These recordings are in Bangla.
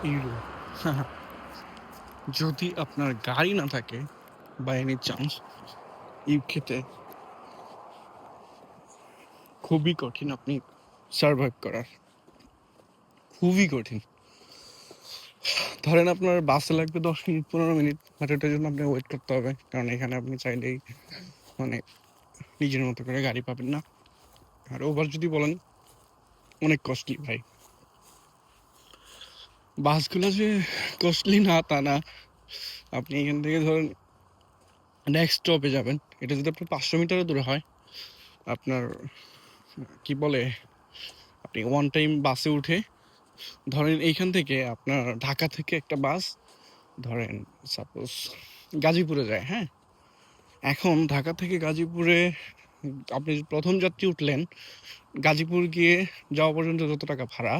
ইউরো। যদি আপনার গাড়ি না থাকে বাই এনি চান্স, ইউকেতে খুবই কঠিন আপনি সার্ভাইভ করার। খুবই কঠিন। ধরেন আপনার বাসে লাগবে 10 মিনিট 15 মিনিট, বাট এটার জন্য আপনাকে ওয়েট করতে হবে, কারণ এখানে আপনি চাইলেই মানে নিজের মতো করে গাড়ি পাবেন না। আর ওভার যদি বলেন, অনেক কস্টলি ভাই। বাসগুলো যে কস্টলি না তা না। আপনি এখান থেকে ধরেন নেক্সট স্টপে যাবেন, এটা যদি আপনার 500 মিটারও দূরে হয়, আপনার কি বলে, আপনি ওয়ান টাইম বাসে উঠে ধরেন এইখান থেকে আপনার ঢাকা থেকে একটা বাস ধরেন সাপোজ গাজীপুরে যায়, হ্যাঁ। এখন ঢাকা থেকে গাজীপুরে আপনি প্রথম যাত্রী উঠলেন, গাজীপুর গিয়ে যাওয়া পর্যন্ত যত টাকা ভাড়া,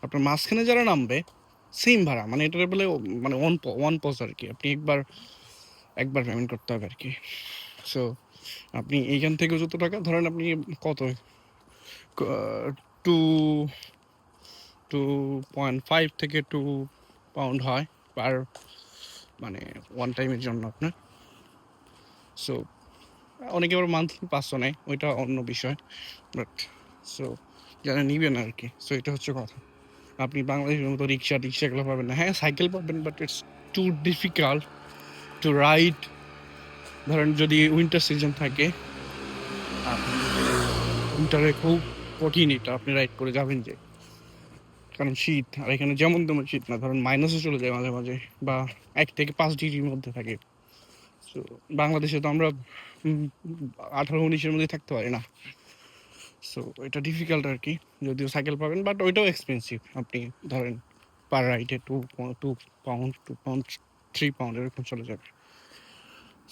আপনার মাঝখানে যারা নামবে সেম ভাড়া, মানে এটা বলে মানে ওয়ান পজ আর কি, আপনি একবার পেমেন্ট করতে হবে আর কি। সো আপনি এইখান থেকে যত টাকা ধরেন, আপনি কত 2.5 থেকে 2 পাউন্ড হয় পার মানে ওয়ান টাইমের জন্য আপনার। সো অনেকে আবার মান্থলি 500 নেয়, ওইটা অন্য বিষয়। বাট সো যারা নিবেন আর কি, সো এটা হচ্ছে কথা। আপনি বাংলাদেশের মতো রিক্সাগুলো পাবেন না। হ্যাঁ, সাইকেল পাবেন, but it's too difficult to ride. ধরেন যদি উইন্টার সিজন থাকে, আপনি উইন্টারে খুব কঠিন এটা আপনি রাইড করে যাবেন যে, কারণ শীত। আর এখানে যেমন তেমন শীত না, ধরেন মাইনাসে চলে যায় মাঝে মাঝে, বা 1 থেকে 5 ডিগ্রির মধ্যে থাকে। সো বাংলাদেশে তো আমরা 18-19-এর মধ্যে থাকতে পারি না। সো এটা ডিফিকাল্ট আর কি। যদিও সাইকেল পাবেন, বাট ওইটাও এক্সপেন্সিভ। আপনি ধরেন পার রাইডে 2 পাউন্ড 3 পাউন্ড এরকম চলে যাবে।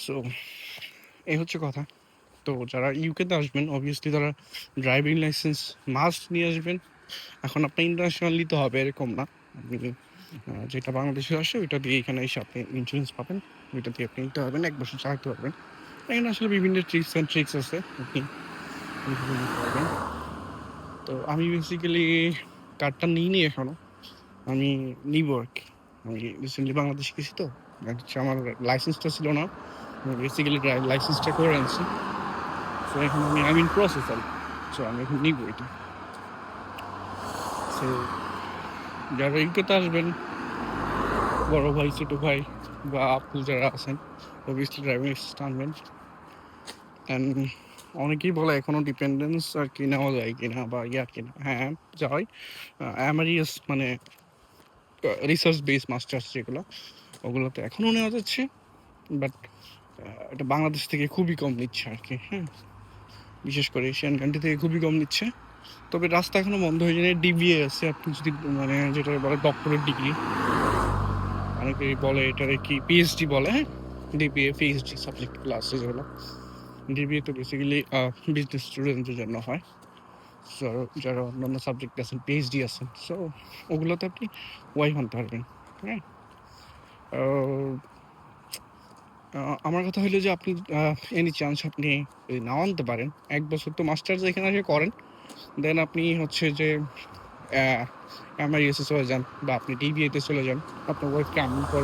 সো এই হচ্ছে কথা। তো যারা ইউকেতে আসবেন, অবভিয়াসলি তারা ড্রাইভিং লাইসেন্স মাস্ট নিয়ে আসবেন। এখন আপনার ইন্টারন্যাশনাল নিতে হবে এরকম না, আপনি যেটা বাংলাদেশে আসে ওইটা দিয়ে এখানে এসে আপনি ইন্স্যুরেন্স পাবেন, ওইটা দিয়ে আপনি নিতে পারবেন, 1 বছর চালাতে পারবেন। এখানে আসলে বিভিন্ন ট্রিক্স আছে, আপনি ওইগুলো নিতে পারবেন। তো আমি বেসিক্যালি কার্ডটা নিইনি এখনো, আমি নিব আর কি। আমি রিসেন্টলি বাংলাদেশে গেছি, তো হচ্ছে আমার লাইসেন্সটা ছিল না, বেসিক্যালি লাইসেন্সটা করে আনছি। সো এখন আমি ইন প্রসেস আর কি। সো আমি এখন নিব এটা। সো যারা ইউকেতে আসবেন, বড় ভাই ছোট ভাই বা আপু যারা আছেন, অবভিয়াসলি ড্রাইভিং লাইসেন্স আনবেন। অ্যান্ড অনেকেই বলে এখনো ডিপেন্ডেন্স আর কি নেওয়া যায় কিনা বা কিনা। হ্যাঁ, যায়। অ্যামারিয়াস মানে রিসার্চ বেস মাস্টার্স যেগুলো, ওগুলোতে এখনও নেওয়া যাচ্ছে। বাট এটা বাংলাদেশ থেকে খুবই কম নিচ্ছে আর কি, হ্যাঁ। বিশেষ করে এশিয়ান কান্ট্রি থেকে খুবই কম নিচ্ছে। তবে রাস্তা এখনো বন্ধ হয়ে যায়। ডিবিএ আছে, আপনি যদি মানে যেটা বলে ডক্টরেট ডিগ্রি, অনেকেই বলে এটারে কি পিএইচডি বলে, হ্যাঁ। ডিবিএ পিএইচডি সাবজেক্টগুলো আছে যেগুলো। ডিবিএ তো বেসিক্যালি বিজনেস স্টুডেন্টদের জন্য হয়। সো যারা অন্যান্য সাবজেক্ট আছেন, পিএইচডি আছেন, সো ওগুলোতে আপনি ওয়াইফ আনতে পারবেন, হ্যাঁ। আমার কথা হলো যে আপনি এনি চান্স আপনি যদি নাও আনতে পারেন, 1 বছর তো মাস্টার্স এখানে এসে করেন, দেন আপনি হচ্ছে যে এমআইএসে চলে যান, বা আপনি ডিবিএতে চলে যান, আপনার ওয়াইফকে আনার পর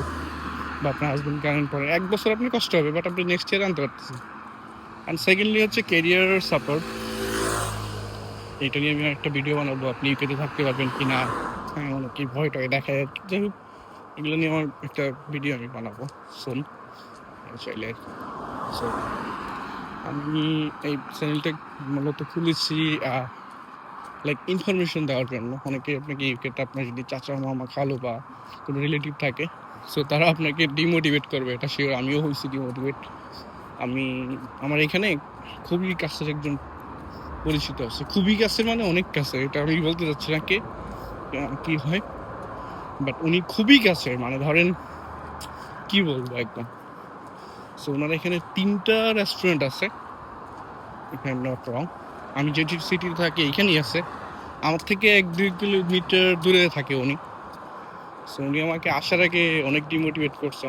বা আপনার হাজবেন্ডকে আনার পরে 1 বছর আপনি কষ্ট হবে, বাট আপনি নেক্সট ইয়ার আনতে পারতেছেন। অ্যান্ড সেকেন্ডলি হচ্ছে কেরিয়ার সাপোর্ট। এটা নিয়ে আমি একটা ভিডিও বানাবো, আপনি ইউকেতে থাকতে পারবেন কি না, হ্যাঁ, অনেকে ভয়টাকে দেখায় আর কি। যাই হোক, এগুলো নিয়ে আমার একটা ভিডিও আমি বানাবো শুন, চাইলে। সো আমি এই চ্যানেলটা মূলত খুলেছি লাইক ইনফরমেশন দেওয়ার জন্য। অনেকে আপনাকে ইউকেটা, আপনার যদি চাচা মামা খালু বা কোনো রিলেটিভ থাকে, সো তারা আপনাকে ডিমোটিভেট করবে, এটা শিওর। আমিও হয়েছি ডিমোটিভেট। আমার এখানে খুবই কাছের একজন পরিচিত আছে, খুবই কাছের মানে অনেক কাছে, এটা আমি বলতে চাচ্ছি না কে কি হয়, বাট উনি খুবই কাছের, মানে ধরেন কি বলবো একদম। সো ওনার এখানে 3টা রেস্টুরেন্ট আছে, আমি যে সিটিতে থাকি এইখানেই আছে। আমার থেকে 1-2 কিলোমিটার দূরে থাকে উনি। সো উনি আমাকে আসার আগে অনেক ডিমোটিভেট করছে।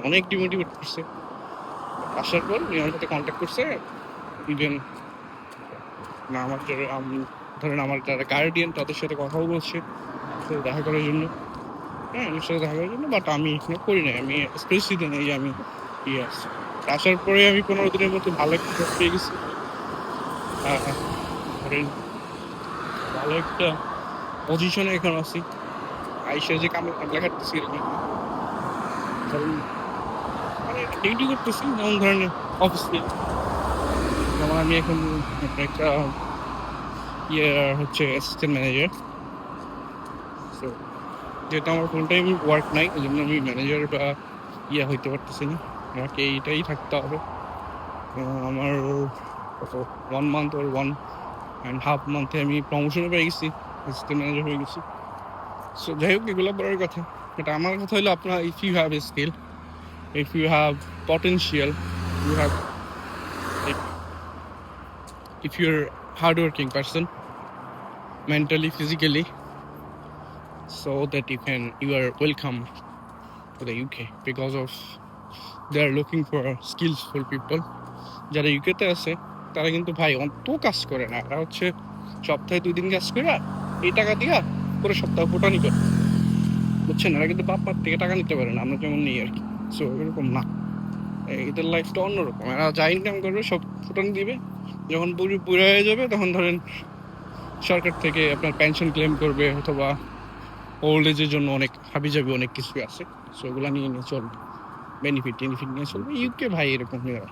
আসার পর উনি আমার সাথে কন্ট্যাক্ট করছে। ইভেন না, আমার ধরেন আমার যারা গার্ডিয়ান তাদের সাথে কথাও বলছে দেখা করার জন্য। হ্যাঁ, ওর সাথে দেখা করার জন্য, বাট আমি এখনো করি নাই। আমি স্পেসিতে নেই যে আমি ইয়ে আসছি। আসার পরে আমি 15 দিনের মতো ভালো একটা জব পেয়ে গেছি। ধরেন ভালো একটা পজিশনে এখন আছি। আইসা যে কামে কামলা খাটতেছি এরকম না। ধরেন মানে ডিউটি করতেছি, যেমন ধরেন অফিসে, যেমন আমি এখন একটা ইয়ে হচ্ছে অ্যাসিস্ট্যান্ট ম্যানেজার। সো যেহেতু আমার ফুল টাইম ওয়ার্ক নাই, এই জন্য আমি ম্যানেজার বা ইয়ে হইতে পারতেছি না। আমাকে এইটাই থাকতে হবে। আমার কত 1 মান্থ or 1.5 মান্থে আমি প্রমোশনও পেয়ে গেছি, অ্যাসিস্ট্যান্ট ম্যানেজার হয়ে গেছি। সো যাই হোক, এগুলো বলার কথা। বাট আমার কথা হলো, আপনার if you have a skill, if you have potential, you have like, if you're hardworking person mentally, physically, so that you are welcome to the UK, because of they are looking for skillful people. যারা ইউকেতে আছে তারা কিন্তু ভাই অত কাজ করে না, এরা হচ্ছে সপ্তাহে 2 দিন কাজ করে এই টাকা দিয়া পুরো সপ্তাহ ফুটানি করে, বুঝছেন? এরা কিন্তু বাপ মার থেকে টাকা নিতে পারে না, আমরা যেমন নিই আর কি। সো এরকম না, এদের লাইফটা অন্যরকম। এরা যা ইনকাম করবে সব ফুটানি দিবে, যখন পুরো পুরো হয়ে যাবে তখন ধরেন সরকার থেকে আপনার পেনশন ক্লেম করবে, অথবা ওল্ড এজের জন্য অনেক হাবিজাবি অনেক কিছু আছে, সো ওগুলা নিয়ে নিয়ে চলবে, বেনিফিট নিয়ে চলবে। ইউকে ভাই এরকম এরা,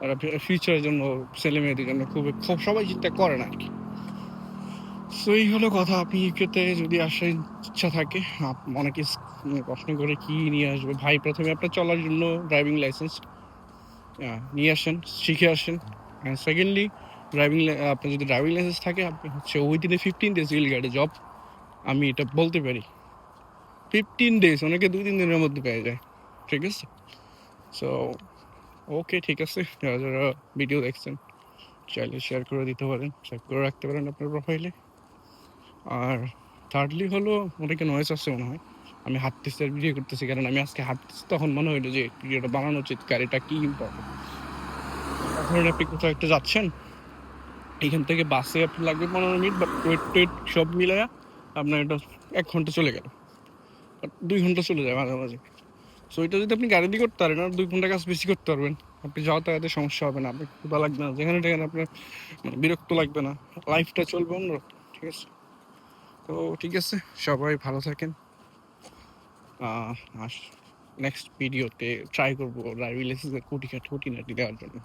ওরা ফিউচারের জন্য, ছেলে মেয়েদের জন্য খুব সবাই চিন্তা করে না আর কি। সো এই হলো কথা। আপনি ইউকেতে যদি আসার ইচ্ছা থাকে, অনেকে প্রশ্ন করে কি নিয়ে আসবে, ভাই প্রথমে আপনার চলার জন্য ড্রাইভিং লাইসেন্স নিয়ে আসেন, শিখে আসেন। অ্যান্ড সেকেন্ডলি, আপনার যদি ড্রাইভিং লাইসেন্স থাকে, আপনি হচ্ছে within 15 days will get A job. আমি এটা বলতে পারি, 15 ডেজ, অনেকে 2-3 দিনের মধ্যে পেয়ে যায়। ঠিক আছে? সো ওকে, ঠিক আছে। যারা যারা ভিডিও দেখছেন চাইলে শেয়ার করে দিতে পারেন, সেভ করে রাখতে পারেন আপনার প্রোফাইলে। আর থার্ডলি হলো, অনেকে নয়েজ আসছে মনে হয়, আমি হাঁটতেছি আর ভিডিও করতেছি, কারণ আমি আজকে হাঁটতেছি, তখন মনে হইলো যে ভিডিওটা বানানো উচিত, গাড়িটা কি ইম্পর্টেন্ট। ধরেন আপনি কোথাও একটা যাচ্ছেন, এখান থেকে বাসে আপনার লাগবে 15 মিনিট, বাট ওয়েট সব মিলায়া আপনার এটা 1 ঘন্টা চলে গেল, 2 ঘন্টা চলে যায় মাঝে মাঝে। সো এটা যদি আপনি গাড়ি দিয়ে করতে পারেন, আর 2 ঘন্টা কাজ বেশি করতে পারবেন। আপনি যাতায়াতে সমস্যা হবে না, আপনার ক্ষুধা লাগবে না, যেখানে সেখানে আপনার মানে বিরক্ত লাগবে না, লাইফটা চলবে অন্যরকম। ঠিক আছে? তো ঠিক আছে, সবাই ভালো থাকেন। নেক্সট ভিডিওতে ট্রাই করবো ড্রাইভিং লাইসেন্সের খুঁটিনাটি দেওয়ার জন্য।